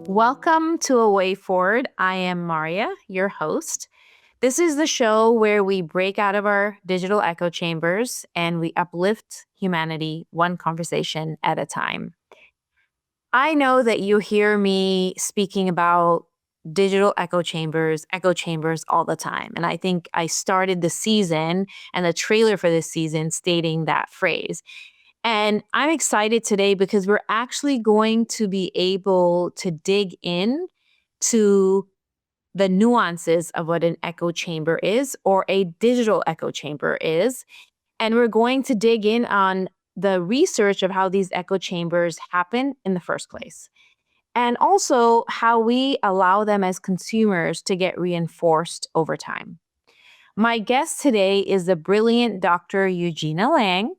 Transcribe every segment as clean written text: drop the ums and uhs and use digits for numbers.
Welcome to A Way Forward. I am Maaria, your host. This is the show where we break out of our digital echo chambers and we uplift humanity one conversation at a time. I know that you hear me speaking about digital echo chambers all the time. And I think I started the season and the trailer for this season stating that phrase. And I'm excited today because we're actually going to be able to dig in to the nuances of what an echo chamber is or a digital echo chamber is. And we're going to dig in on the research of how these echo chambers happen in the first place. And also how we allow them as consumers to get reinforced over time. My guest today is the brilliant Dr. Eugina Leung,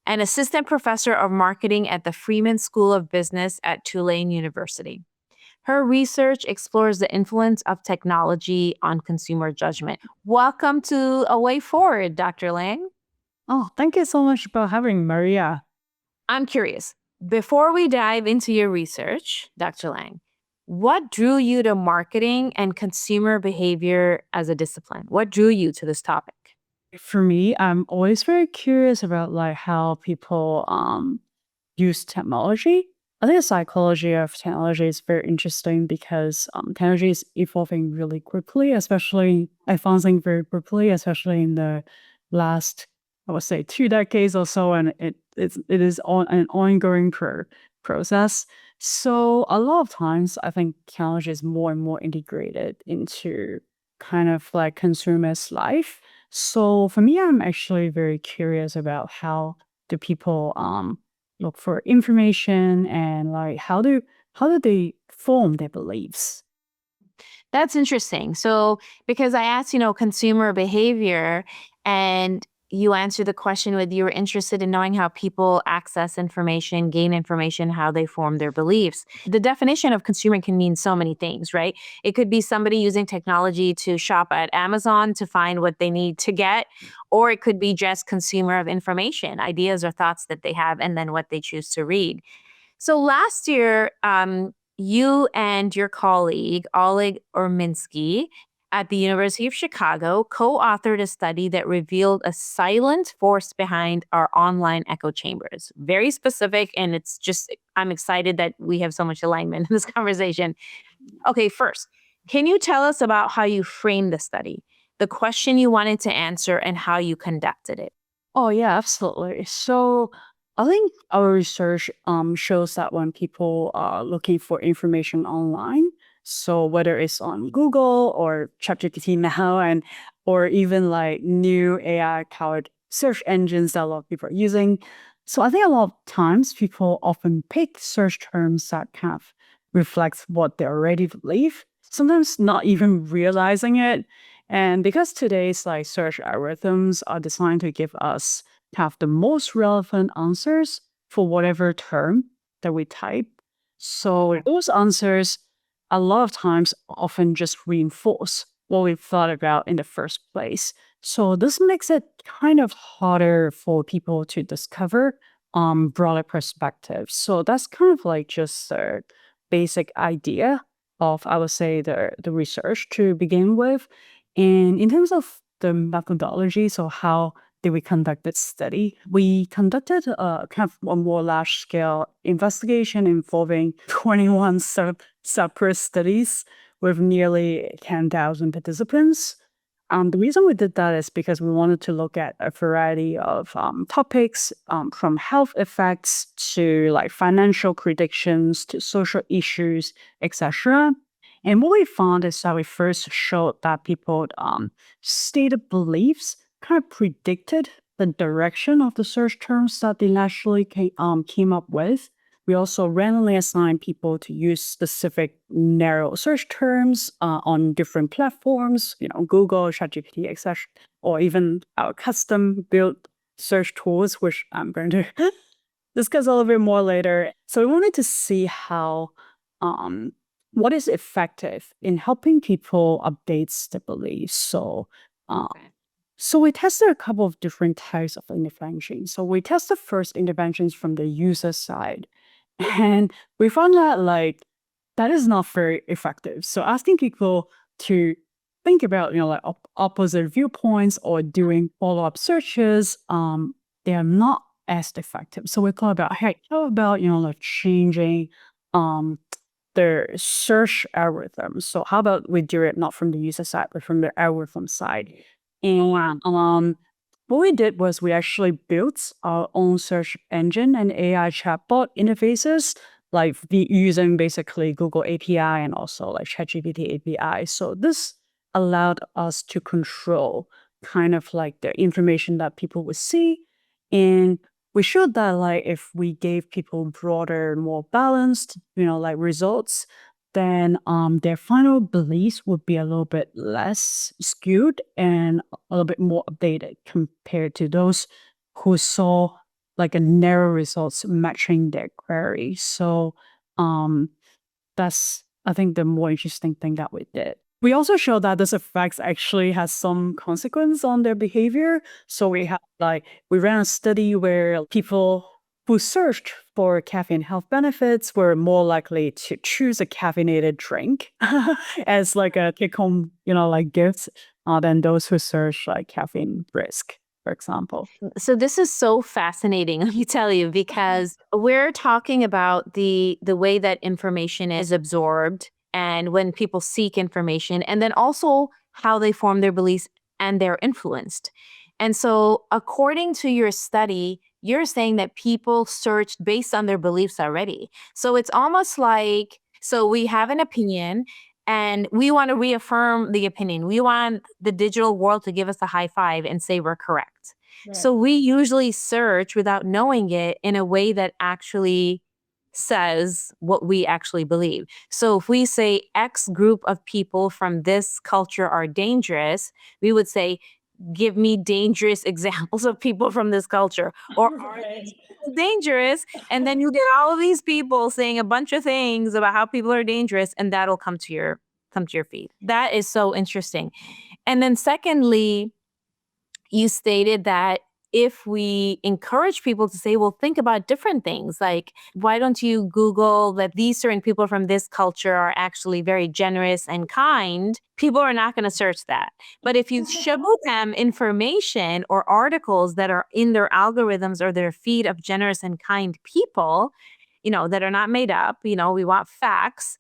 an assistant professor of marketing at the Freeman School of Business at Tulane University. Her research explores the influence of technology on consumer judgment. Welcome to A Way Forward, Dr. Leung. Oh, thank you so much for having Maria. I'm curious, before we dive into your research, Dr. Leung, what drew you to marketing and consumer behavior as a discipline? What drew you to this topic? For me, I'm always very curious about how people use technology. I think the psychology of technology is very interesting because technology is evolving really quickly, especially advancing very quickly, especially in the last, I would say, 2 decades or so, and it is on an ongoing process. So a lot of times, I think technology is more and more integrated into kind of like consumers' life. So for me, I'm actually very curious about how do people look for information and how do they form their beliefs. That's interesting. So, because I asked, consumer behavior, and you answered the question with you were interested in knowing how people access information, gain information, how they form their beliefs. The definition of consumer can mean so many things, right? It could be somebody using technology to shop at Amazon to find what they need to get, or it could be just consumer of information, ideas or thoughts that they have, and then what they choose to read. So last year, you and your colleague, Oleg Orminsky, at the University of Chicago, co authored a study that revealed a silent force behind our online echo chambers. Very specific, and I'm excited that we have so much alignment in this conversation. Okay, first, can you tell us about how you framed the study, the question you wanted to answer, and how you conducted it? Oh yeah, absolutely. So I think our research shows that when people are looking for information online, so whether it's on Google or ChatGPT now, and or even like new AI powered search engines that a lot of people are using. So I think a lot of times people often pick search terms that kind of reflects what they already believe, sometimes not even realizing it. And because today's like search algorithms are designed to give us have the most relevant answers for whatever term that we type. So those answers a lot of times often just reinforce what we thought about in the first place. So this makes it kind of harder for people to discover broader perspectives. So that's kind of like just a basic idea of, I would say, the research to begin with. And in terms of the methodology, so how did we conduct this study? We conducted a kind of a more large scale investigation involving 21 separate studies with nearly 10,000 participants. The reason we did that is because we wanted to look at a variety of topics, from health effects to like financial predictions to social issues, etc. And what we found is that we first showed that people stated beliefs kind of predicted the direction of the search terms that they naturally came up with. We also randomly assigned people to use specific narrow search terms on different platforms, Google, ChatGPT, etc., or even our custom built search tools, which I'm going to discuss a little bit more later. So we wanted to see how what is effective in helping people update their beliefs. Uh, so we tested a couple of different types of interventions. So we tested first interventions from the user side. And we found that like that is not very effective. So asking people to think about, like opposite viewpoints or doing follow-up searches, they are not as effective. So we thought about, hey, how about, like changing the search algorithm. So how about we do it not from the user side, but from the algorithm side? And what we did was we actually built our own search engine and AI chatbot interfaces, like using basically Google API and also like ChatGPT API. So this allowed us to control kind of like the information that people would see. And we showed that like if we gave people broader, more balanced, like results, then their final beliefs would be a little bit less skewed and a little bit more updated compared to those who saw like a narrow results matching their query. So that's, I think, the more interesting thing that we did. We also showed that this effects actually has some consequence on their behavior. So we ran a study where people who searched for caffeine health benefits were more likely to choose a caffeinated drink as like a take-home, like gift, than those who search like caffeine risk, for example. So this is so fascinating, let me tell you, because we're talking about the way that information is absorbed and when people seek information, and then also how they form their beliefs and they're influenced. And so according to your study, you're saying that people searched based on their beliefs already. So it's almost like, so we have an opinion and we want to reaffirm the opinion. We want the digital world to give us a high five and say we're correct. So we usually search without knowing it in a way that actually says what we actually believe. So if we say X group of people from this culture are dangerous, we would say, give me dangerous examples of people from this culture, or are these people dangerous? And then you get all of these people saying a bunch of things about how people are dangerous, and that'll come to your feed. That is so interesting. And then secondly, you stated that if we encourage people to say, well, think about different things, like, why don't you Google that these certain people from this culture are actually very generous and kind? People are not going to search that. But if you show them information or articles that are in their algorithms or their feed of generous and kind people, that are not made up, we want facts,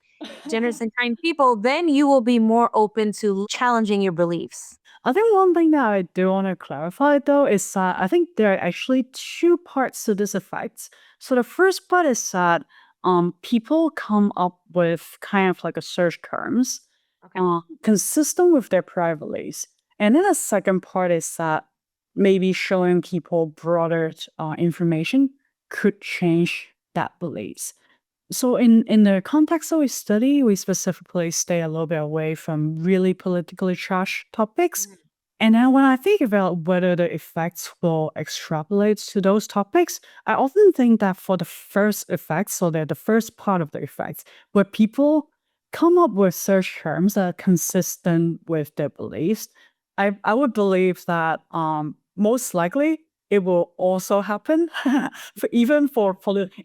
generous and kind people, then you will be more open to challenging your beliefs. I think one thing that I do want to clarify though is that I think there are actually two parts to this effect. So the first part is that people come up with kind of like a search terms Okay. consistent with their prior beliefs. And then the second part is that maybe showing people broader information could change that beliefs. So in the context that we study, we specifically stay a little bit away from really politically charged topics. And then when I think about whether the effects will extrapolate to those topics, I often think that for the first effects, so they're the first part of the effects, where people come up with search terms that are consistent with their beliefs, I would believe that most likely it will also happen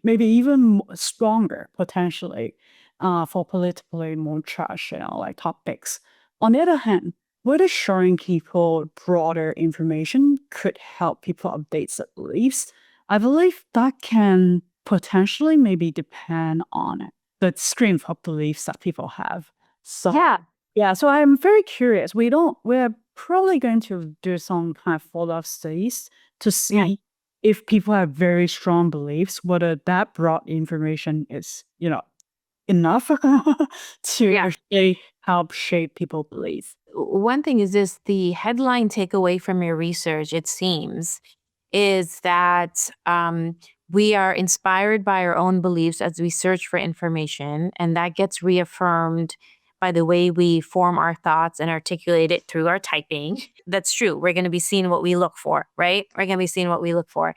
maybe even stronger potentially for politically more charged, like topics. On the other hand, whether showing people broader information could help people update their beliefs, I believe that can potentially maybe depend on the strength of beliefs that people have. So yeah, so I'm very curious. We're probably going to do some kind of follow-up studies to see if people have very strong beliefs, whether that broad information is, enough to actually help shape people's beliefs. One thing is this, the headline takeaway from your research, it seems, is that we are inspired by our own beliefs as we search for information, and that gets reaffirmed by the way we form our thoughts and articulate it through our typing. That's true. We're going to be seeing what we look for, right? We're going to be seeing what we look for.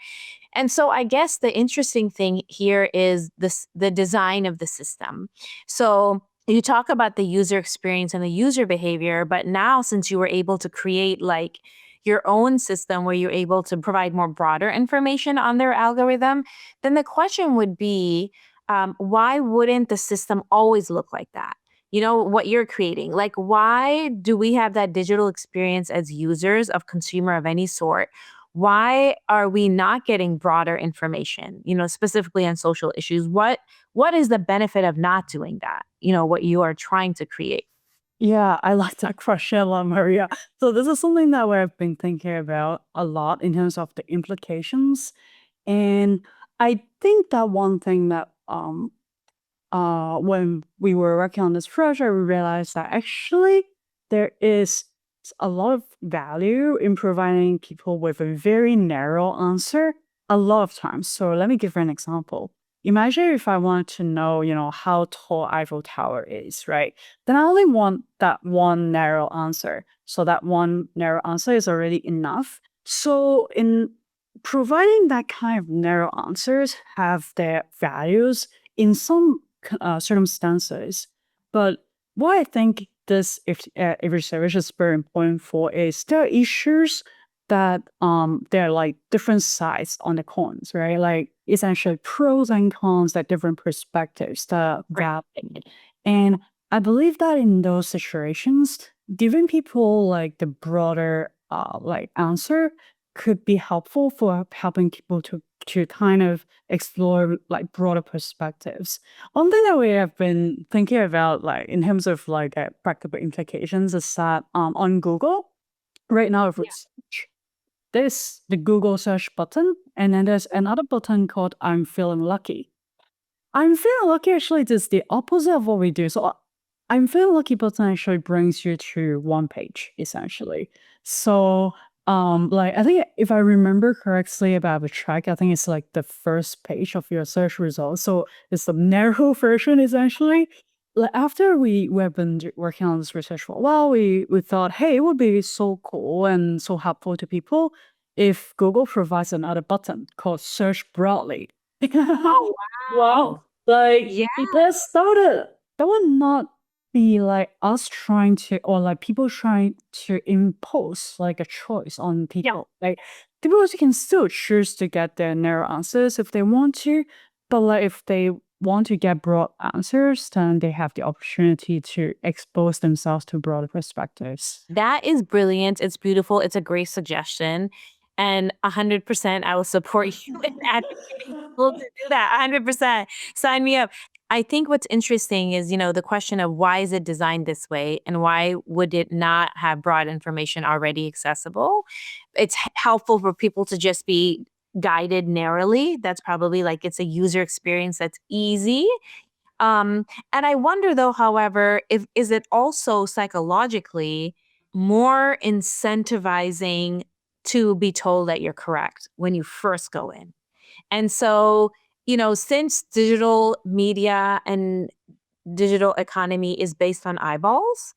And so I guess the interesting thing here is the design of the system. So you talk about the user experience and the user behavior, but now since you were able to create like your own system where you're able to provide more broader information on their algorithm, then the question would be, why wouldn't the system always look like that? You know, what you're creating. Like, why do we have that digital experience as users of consumer of any sort? Why are we not getting broader information, you know, specifically on social issues? What is the benefit of not doing that? You know, what you are trying to create. Yeah, I like that question a lot, Maria. So this is something that we've been thinking about a lot in terms of the implications. And I think that one thing that when we were working on this project, we realized that actually there is a lot of value in providing people with a very narrow answer a lot of times. So let me give you an example. Imagine if I wanted to know, how tall Eiffel Tower is, right? Then I only want that one narrow answer. So that one narrow answer is already enough. So in providing that kind of narrow answers have their values in some circumstances. But what I think if research is very important for is there are issues that there are like different sides on the coins, right? Like essentially pros and cons, like different perspectives that valid. And I believe that in those situations, giving people like the broader like answer could be helpful for helping people to kind of explore like broader perspectives. One thing that we have been thinking about, like in terms of like practical implications, is that on Google right now, if we search, there's the Google search button, and then there's another button called "I'm feeling lucky." I'm feeling lucky actually is the opposite of what we do. So I'm feeling lucky button actually brings you to one page essentially. So like I think if I remember correctly about the track, I think it's like the first page of your search results. So it's the narrow version essentially. Like after we've been working on this research for a while, we thought, hey, it would be so cool and so helpful to people if Google provides another button called search broadly. Oh, Wow. wow. Like Yeah. because that would not be like us trying to or like people trying to impose like a choice on people. Like people can still choose to get their narrow answers if they want to, but like if they want to get broad answers, then they have the opportunity to expose themselves to broader perspectives. That is brilliant. It's beautiful. It's a great suggestion. And 100%, I will support you in advocating people to do that. 100%. Sign me up. I think what's interesting is, you know, the question of why is it designed this way and why would it not have broad information already accessible? It's helpful for people to just be guided narrowly. That's probably like it's a user experience that's easy. And I wonder though, however, if is it also psychologically more incentivizing to be told that you're correct when you first go in? And so, you know, since digital media and digital economy is based on eyeballs,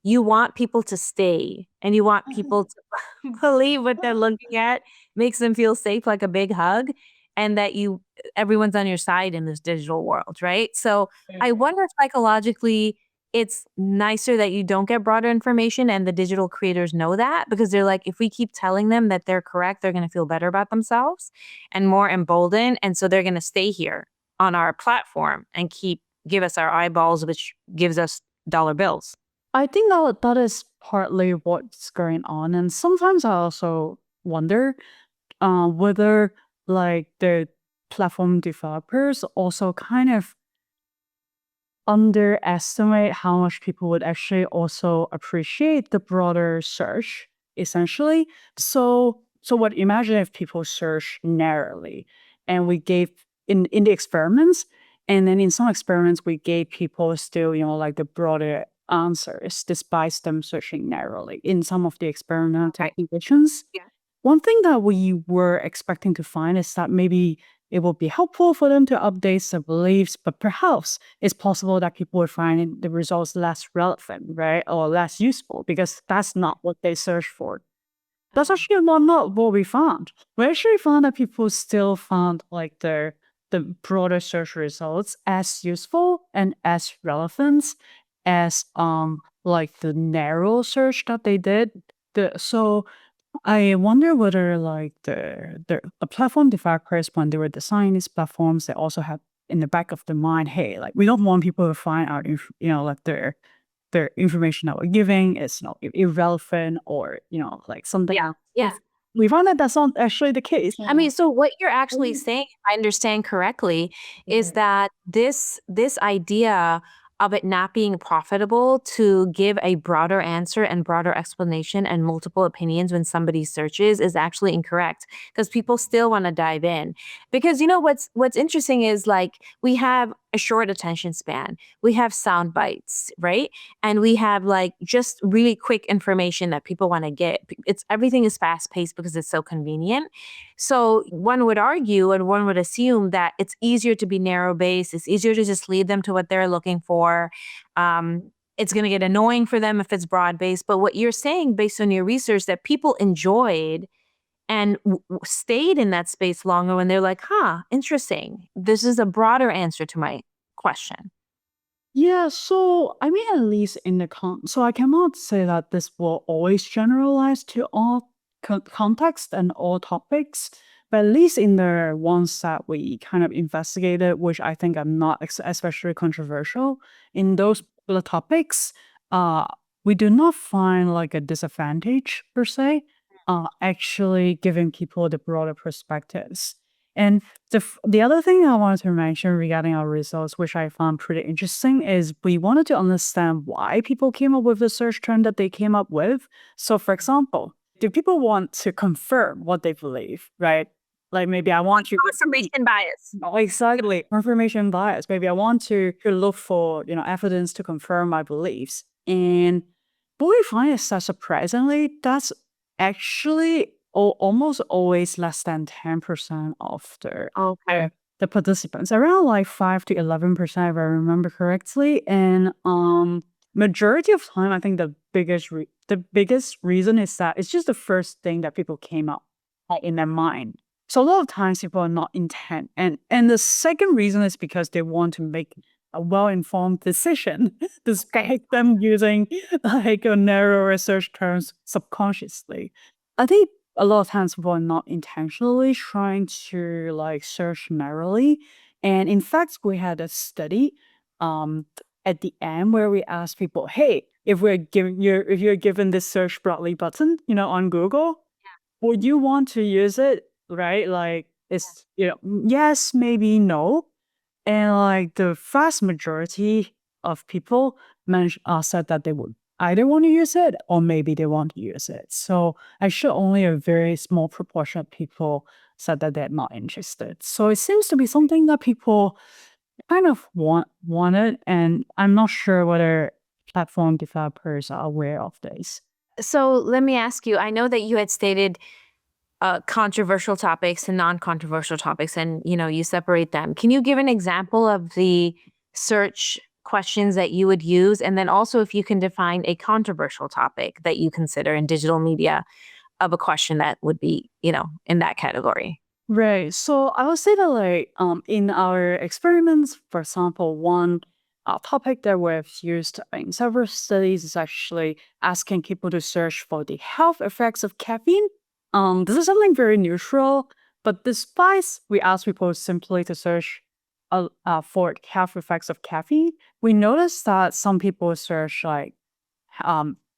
you want people to stay and you want people to believe what they're looking at makes them feel safe like a big hug and that everyone's on your side in this digital world, right? So I wonder if psychologically it's nicer that you don't get broader information and the digital creators know that because they're like, if we keep telling them that they're correct, they're going to feel better about themselves and more emboldened. And so they're going to stay here on our platform and give us our eyeballs, which gives us dollar bills. I think that is partly what's going on. And sometimes I also wonder whether like the platform developers also kind of underestimate how much people would actually also appreciate the broader search, essentially. So what imagine if people search narrowly and we gave in the experiments, and then in some experiments we gave people still, like the broader answers despite them searching narrowly in some of the experimental Okay. conditions. Yeah. One thing that we were expecting to find is that maybe it will be helpful for them to update their beliefs, but perhaps it's possible that people would find the results less relevant, right? Or less useful because that's not what they search for. That's Uh-huh. actually not what we found. We actually found that people still found like the broader search results as useful and as relevant as like the narrow search that they did. So I wonder whether like the platform developers when they were designing these platforms, they also had in the back of the mind, hey, like we don't want people to find out, like their information that we're giving is irrelevant or like something. Yeah. We found that that's not actually the case. I mean, so what you're actually saying, if I understand correctly, is that this idea of it not being profitable to give a broader answer and broader explanation and multiple opinions when somebody searches is actually incorrect, because people still want to dive in. Because what's interesting is, like, we have a short attention span, we have sound bites, right? And we have like just really quick information that people want to get. Everything is fast paced because it's so convenient. So one would argue and one would assume that it's easier to be narrow based. It's easier to just lead them to what they're looking for. It's going to get annoying for them if it's broad based. But what you're saying, based on your research, that people enjoyed and stayed in that space longer when they're like, interesting. This is a broader answer to my question. Yeah, so I mean, at least in the so I cannot say that this will always generalize to all context and all topics, but at least in the ones that we kind of investigated, which I think are not especially controversial, in those particular topics, uh, we do not find like a disadvantage per se, actually giving people the broader perspectives. And the other thing I wanted to mention regarding our results, which I found pretty interesting, is we wanted to understand why people came up with the search term that they came up with. So, for example, do people want to confirm what they believe, right? Like maybe I want to Confirmation bias. Oh, exactly. Confirmation bias. Maybe I want to look for, evidence to confirm my beliefs. And what we find is that surprisingly, that's actually almost always less than 10% of the participants, around like 5 to 11%, if I remember correctly. And majority of time, I think the biggest reason is that it's just the first thing that people came up in their mind. So a lot of times people are not intent. And the second reason is because they want to make a well-informed decision despite them using like a narrower search terms subconsciously. I think a lot of times people are not intentionally trying to like search narrowly. And in fact, we had a study at the end where we asked people, hey, if you're given this search broadly button, on Google, would you want to use it? Right? Like it's yes, maybe no. And like the vast majority of people said that they would either want to use it or maybe they want to use it. So actually only a very small proportion of people said that they're not interested. So it seems to be something that people kind of wanted, and I'm not sure whether platform developers are aware of this. So let me ask you, I know that you had stated controversial topics and non-controversial topics, and you separate them. Can you give an example of the search questions that you would use, and then also if you can define a controversial topic that you consider in digital media of a question that would be in that category? Right. So I would say that like in our experiments, for example, one topic that we've used in several studies is actually asking people to search for the health effects of caffeine. This is something very neutral, but despite we ask people simply to search for health effects of caffeine, we noticed that some people search like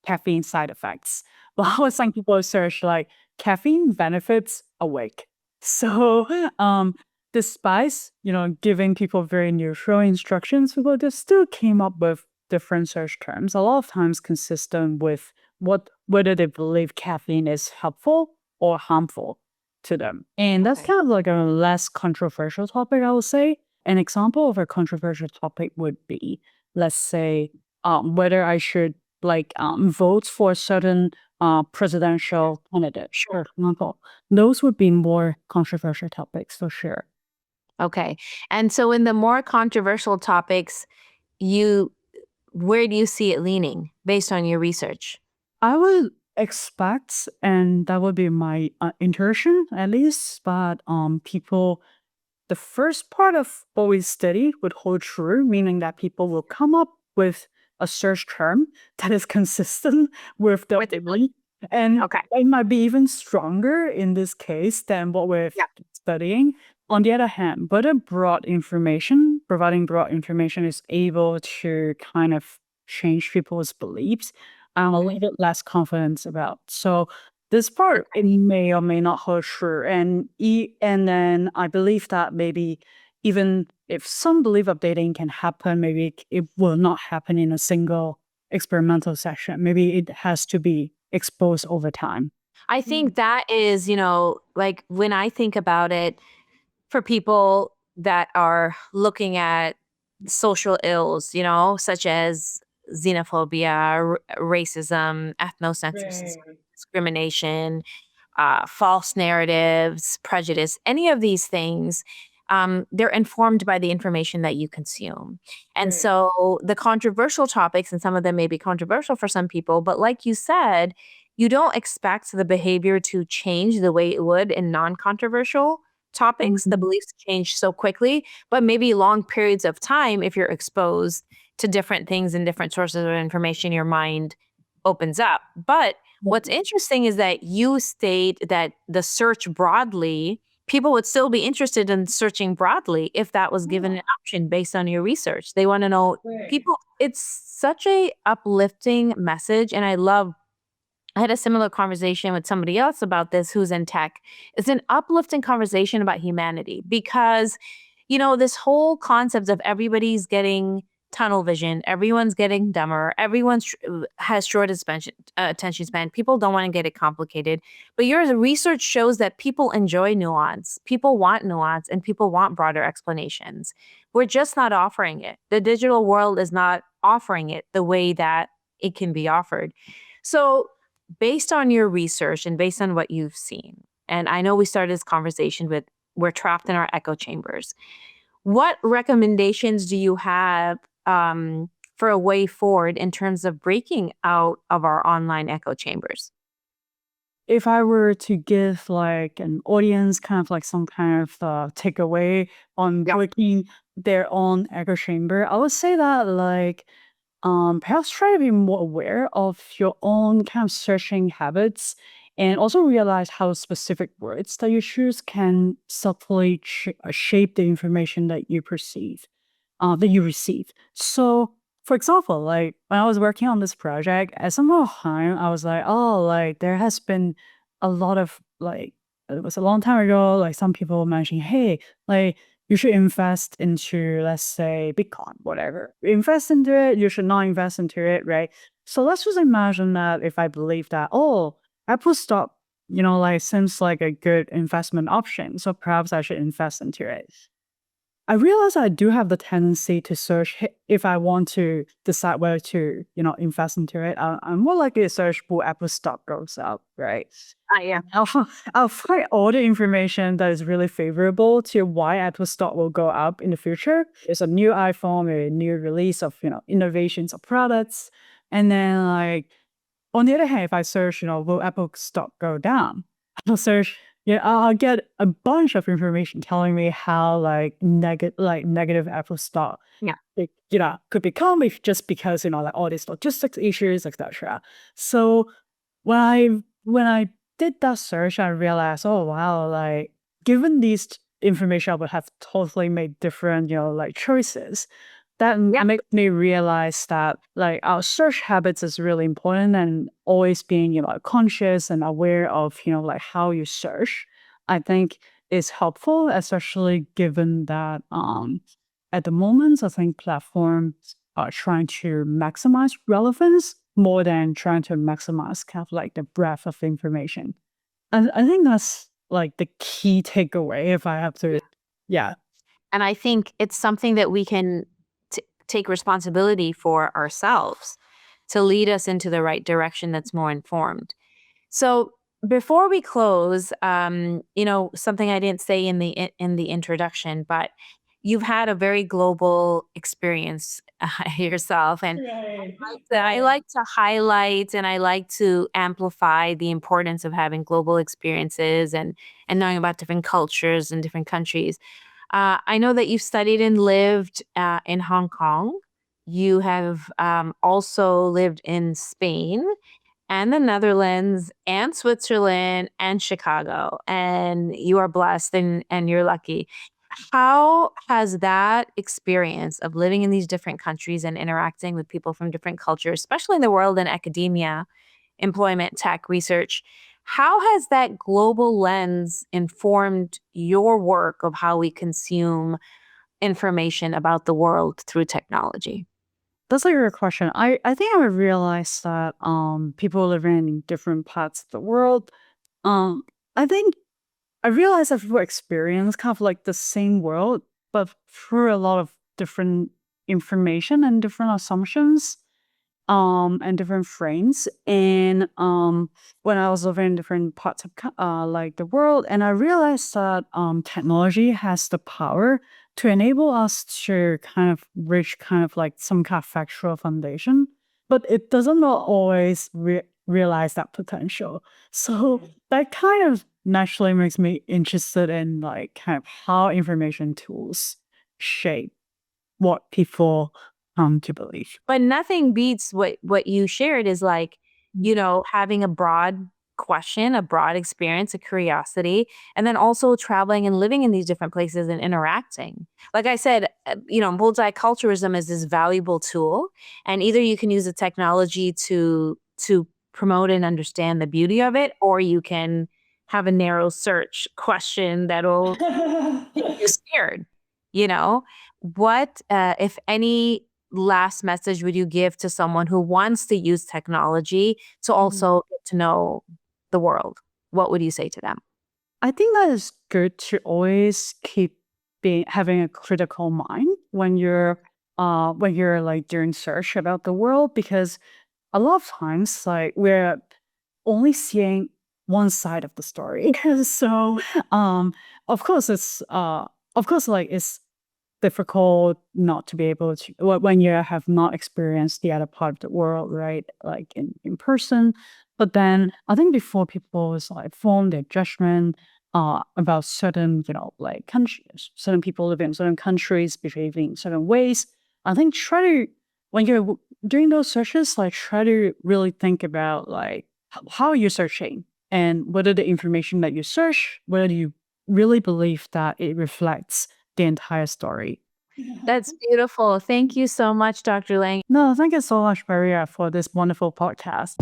caffeine side effects, while some people search like caffeine benefits awake. So despite giving people very neutral instructions, people just still came up with different search terms, a lot of times consistent with whether they believe caffeine is helpful or harmful to them. And that's kind of like a less controversial topic, I would say. An example of a controversial topic would be, let's say, whether I should like vote for a certain presidential candidate. Sure, example. Those would be more controversial topics for sure. Okay. And so in the more controversial topics, where do you see it leaning based on your research? I would expect, and that would be my intuition at least, but people, the first part of what we study would hold true, meaning that people will come up with a search term that is consistent with the belief. And it might be even stronger in this case than what we're studying. On the other hand, providing broad information is able to kind of change people's beliefs. I'm a little bit less confident about. So this part it may or may not hold true. And then I believe that maybe even if some belief updating can happen, maybe it will not happen in a single experimental session. Maybe it has to be exposed over time. I think that is, like when I think about it, for people that are looking at social ills, such as xenophobia, racism, ethnocentrism, discrimination, false narratives, prejudice, any of these things, they're informed by the information that you consume. And so the controversial topics, and some of them may be controversial for some people, but like you said, you don't expect the behavior to change the way it would in non controversial topics. The beliefs change so quickly, but maybe long periods of time, if you're exposed to different things and different sources of information, your mind opens up. But what's interesting is that you state that the search broadly, people would still be interested in searching broadly if that was given an option based on your research. They want to know people, it's such a uplifting message. And I had a similar conversation with somebody else about this who's in tech. It's an uplifting conversation about humanity because, this whole concept of everybody's getting tunnel vision, everyone's getting dumber, has short attention span. People don't want to get it complicated. But your research shows that people enjoy nuance, people want nuance, and people want broader explanations. We're just not offering it. The digital world is not offering it the way that it can be offered. So, based on your research and based on what you've seen, and I know we started this conversation with we're trapped in our echo chambers. What recommendations do you have for a way forward in terms of breaking out of our online echo chambers? If I were to give like an audience kind of like some kind of takeaway on Yeah. breaking their own echo chamber, I would say that like perhaps try to be more aware of your own kind of searching habits and also realize how specific words that you choose can subtly shape the information that you perceive, that you receive. So, for example, like when I was working on this project, at some point of time, I was like, oh, like there has been a lot of like, it was a long time ago, like some people mentioning, hey, like you should invest into, let's say, Bitcoin, whatever. Invest into it, you should not invest into it, right? So let's just imagine that if I believe that, oh, Apple stock, like seems like a good investment option. So perhaps I should invest into it. I realize I do have the tendency to search if I want to decide whether to, invest into it. I'm more likely to search who Apple stock goes up, right? Yeah. I'll find all the information that is really favorable to why Apple stock will go up in the future. There's a new iPhone, a new release of, innovations of products. And then like, on the other hand, if I search, will Apple stock go down? I'll search, yeah, I'll get a bunch of information telling me how negative Apple stock, Yeah. could become if just because, like all these logistics issues, etc. So when I did that search, I realized, oh wow, like given these information, I would have totally made different, like choices. That Yeah. makes me realize that like our search habits is really important and always being, conscious and aware of, like how you search, I think is helpful, especially given that at the moment, I think platforms are trying to maximize relevance more than trying to maximize kind of like the breadth of information. And I think that's like the key takeaway if I have to, yeah. And I think it's something that we can take responsibility for ourselves to lead us into the right direction that's more informed. So before we close, something I didn't say in the introduction, but you've had a very global experience yourself, and I like to highlight and I like to amplify the importance of having global experiences and knowing about different cultures and different countries. I know that you've studied and lived in Hong Kong. You have also lived in Spain and the Netherlands and Switzerland and Chicago. And you are blessed and you're lucky. How has that experience of living in these different countries and interacting with people from different cultures, especially in the world in academia, employment, tech, research, how has that global lens informed your work of how we consume information about the world through technology? That's a great question. I think I realized that people living in different parts of the world, um I think I realized that people experience kind of like the same world, but through a lot of different information and different assumptions, and different frames. And when I was living in different parts of like the world, and I realized that technology has the power to enable us to kind of reach kind of like some kind of factual foundation, but it doesn't always realize that potential. So that kind of naturally makes me interested in like kind of how information tools shape what people come to believe. But nothing beats what you shared is like, having a broad question, a broad experience, a curiosity, and then also traveling and living in these different places and interacting. Like I said, multiculturalism is this valuable tool, and either you can use the technology to promote and understand the beauty of it, or you can have a narrow search question that'll make you scared. You know, what, if any, last message would you give to someone who wants to use technology to also get to know the world? What would you say to them? I think that is good to always keep being having a critical mind when you're like doing search about the world, because a lot of times like we're only seeing one side of the story. So of course it's difficult not to be able to when you have not experienced the other part of the world, right? Like in person. But then I think before people is like form their judgment about certain, like countries, certain people live in certain countries, behaving in certain ways. I think try to when you're doing those searches, like try to really think about like how you're searching and whether the information that you search, whether you really believe that it reflects the entire story. That's beautiful. Thank you so much, Dr. Lang. No, thank you so much, Maria, for this wonderful podcast.